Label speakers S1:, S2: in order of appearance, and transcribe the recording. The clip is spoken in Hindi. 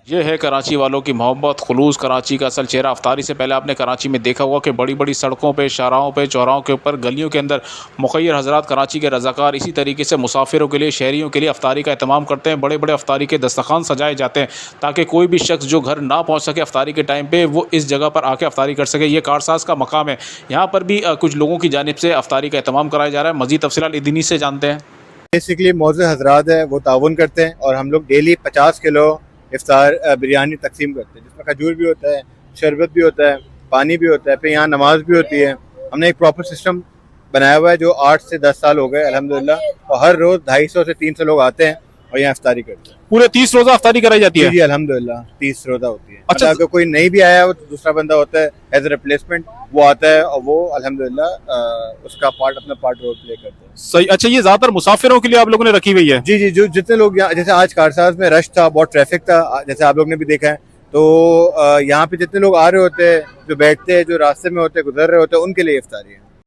S1: ये है कराची वालों की मोहब्बत, खुलूस, कराची का असल चेहरा। अफ्तारी से पहले आपने कराची में देखा होगा कि बड़ी-बड़ी सड़कों पे, शाहराहों पे, चौराहों के ऊपर, गलियों के अंदर मुखय्यर हज़रात कराची के रज़ाकार इसी तरीके से मुसाफिरों के लिए, शहरियों के लिए अफ्तारी का एहतमाम करते हैं। बड़े-बड़े अफ्तारी के दस्तरख़्वान सजाए जाते हैं ताकि कोई भी शख्स जो घर ना पहुँच सके अफ्तारी के टाइम पे, वो इस जगह पर आके अफ्तारी कर सके। ये कारसाज़ का मकाम है। यहाँ पर भी कुछ लोगों की जानिब से अफ्तारी का एहतमाम कराया जा रहा है। मज़ीद तफ़सीलात इन्हीं से जानते हैं।
S2: बेसिकली मौजूद हजरात है वो ताउन करते हैं और हम लोग डेली 50 किलो इफ्तार बिरयानी तकसीम करते हैं, जिसमें खजूर भी होता है, शरबत भी होता है, पानी भी होता है, फिर यहाँ नमाज भी होती है। हमने एक प्रॉपर सिस्टम बनाया हुआ है जो 8 से 10 साल हो गए अल्हम्दुलिल्लाह, और हर रोज 250 से 300 लोग आते हैं और यहाँ इफ्तारी करते हैं।
S1: पूरे 30 रोज़ा अफ्तारी कराई जाती
S2: जी
S1: है?
S2: जी अल्हम्दुलिल्लाह 30 रोजा होती है।
S1: अच्छा।
S2: अगर कोई नहीं भी आया हो तो दूसरा बंदा होता है एज ए रिप्लेसमेंट, वो आता है और वो अल्हम्दुलिल्लाह उसका अपना पार्ट रोल प्ले करता है।
S1: सही। अच्छा, ये ज़्यादातर मुसाफिरों के लिए आप लोगों ने रखी हुई है?
S2: जी जी, जो जितने लोग यहाँ, जैसे आज कारसाज में रश था, बहुत ट्रैफिक था, जैसे आप लोग ने भी देखा है, तो यहाँ पे जितने लोग आ रहे होते हैं, जो बैठते हैं, जो रास्ते में होते हैं, गुजर रहे होते हैं, उनके लिए इफ्तारी है।